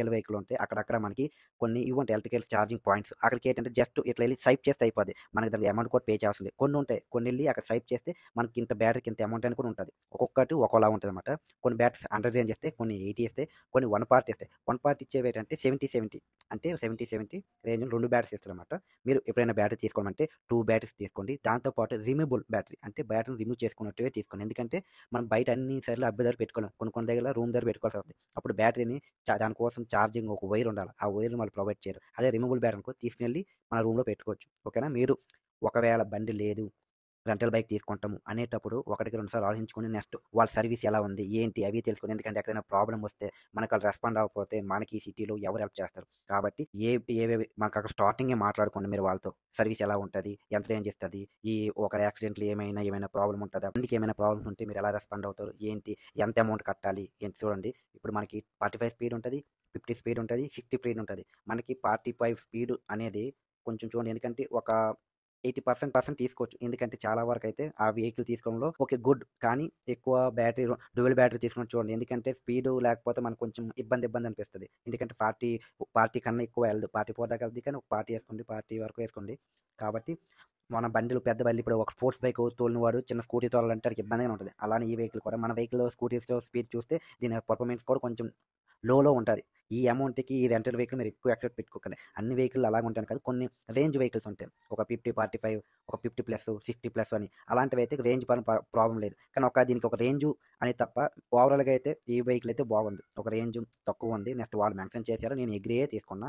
Vehicle ఉంటాయి. అక్కడక్కడ మనకి కొన్ని ఇవి ఉంటాయి ఎలక్ట్రికల్ ఛార్జింగ్ పాయింట్స్. అక్కడికి ఏంటంటే జస్ట్ ఇట్లా ఎళ్లి స్వైప్ చేస్తే అయిపోద్ది. మనకి దానికి అమౌంట్ కూడా పే చేయాల్సిన లేదు. కొన్ని ఉంటాయి. కొన్ని ఎళ్లి అక్కడ స్వైప్ చేస్తే మనకి ఇంత బ్యాటరీకి ఇంత అమౌంట్ అని కూడా ఉంటది. ఒక్కొక్కటి ఒక్కోలా ఉంటదనమాట. కొన్ని బ్యాటరీస్ 100 రేంజ్ ఇస్తాయి. కొన్ని 80 ఇస్తాయి. కొన్ని 1 పార్ట్ ఇస్తాయి. 1 పార్ట్ ఇచ్చేవేంటంటే 70, 70 అంటే 70, 70 రేంజ్‌లో 2 బ్యాటరీస్ ఇస్తాడనమాట. మీరు ఎప్పుడైనా బ్యాటరీ తీసుకోవాలంటే 2 బ్యాటరీస్ తీసుకోండి. దాంతో పాటు రిమూవబుల్ బ్యాటరీ అంటే బ్యాటరీని రిమూవ్ చేసుకున్నట్టువే తీసుకోండి. ఎందుకంటే మనం బయట అన్ని సార్లు అద్దె దగ్గర పెట్టుకోలేం. కొన్ని కొన్ని దగ్గర రూమ్ దగ్గర పెట్టుకోవాల్సొస్తది. అప్పుడు బ్యాటరీని దానికోసం ఛార్జింగ్ ఒక వైర్ ఉండాలి. ఆ వైర్‌ని వాళ్ళు ప్రొవైడ్ చేయరు. అదే రిమూవబుల్ బ్యాటరీ అనుకో తీసుకెళ్ళి మన రూమ్‌లో పెట్టుకోవచ్చు. ఓకేనా? మీరు ఒకవేళ బండి లేదు, రెంటల్ బైక్ తీసుకుంటాము అనేటప్పుడు ఒకటికి 2 సార్లు ఆలోచించుకొని నెక్స్ట్ వాళ్ళ సర్వీస్ ఎలా ఉంది? ఏంటి? అవి తెలుసుకొని ఎందుకంటే ఎక్కడైనా ప్రాబ్లమ్ వస్తే మనకు ఆళ్ళు రెస్పాండ్ అవ్వకపోతే మనకి ఈ సిటీలో ఎవరు హెల్ప్ చేస్తారు? కాబట్టి ఏవేవి మనకక్కడ స్టార్టింగే మాట్లాడుకోండి మీరు వాళ్ళతో. సర్వీస్ ఎలా ఉంటది? ఎంత రేంజ్ ఇస్తది? ఈ ఒక యాక్సిడెంట్లు ఏమైనా ప్రాబ్లమ్ ఉంటదా? బండికి ఏమైనా ప్రాబ్లమ్స్ ఉంటే మీరు ఎలా రెస్పాండ్ అవుతారు? ఏంటి? ఎంత అమౌంట్ కట్టాలి? ఏంటి చూడండి. ఇప్పుడు మనకి 45 స్పీడ్ ఉంటది. 50 స్పీడ్ ఉంటది. 60 స్పీడ్ ఉంటది. మనకి 45 స్పీడ్ అనేది కొంచెం చూడండి. ఎందుకంటే ఒక 80% తీసుకోవచ్చు. ఎందుకంటే చాలా వరకైతే ఆ వెహికల్ తీసుకోవడంలో ఓకే. గుడ్. కానీ ఎక్కువ బ్యాటరీ డ్యూయల్ బ్యాటరీ తీసుకొని చూడండి. ఎందుకంటే స్పీడు లేకపోతే మనకు కొంచెం ఇబ్బంది అనిపిస్తది. ఎందుకంటే 40 కన్నా ఎక్కువ వెళ్ళదు. 44 దాకా వెళ్తది. కానీ ఒక 40 ఏసుకోండి. 40 వరకు ఏసుకోండి. కాబట్టి మన బండిలు పెద్ద బండ్లు ఇప్పుడు ఒక స్పోర్ట్స్ బైక్ తోలినవాడు చిన్న స్కూటీ తోలాలంటే ఆడికి ఇబ్బందిగానే ఉంటది. అలానే ఈ వెహికల్ కూడా మన వెహికల్ స్కూటీస్‌తో స్పీడ్ చూస్తే దీని పర్ఫార్మెన్స్ కూడా కొంచెం లోలో ఉంటది. ఈ అమౌంట్‌కి ఈ రెంటల్ వెహికల్ మీరు ఎక్కువ ఎక్స్‌పెక్ట్ పెట్టుకోకండి. అన్ని వెహికల్ అలాగే ఉంటాయని కాదు. కొన్ని రేంజ్ వెహికల్స్ ఉంటాయి. ఒక 50, 45 ఒక 50+, 60+ అని అలాంటివైతే రేంజ్ పరంగా ప్రాబ్లమ్ లేదు. కానీ దీనికి ఒక రేంజు అని తప్ప ఓవరాల్‌గా అయితే ఈ వెహికల్ అయితే బాగుంది. ఒక రేంజ్ తక్కువ ఉంది. నెక్స్ట్ వాళ్ళు మెన్షన్ చేశారు. నేను అగ్రీయే తీసుకున్నా.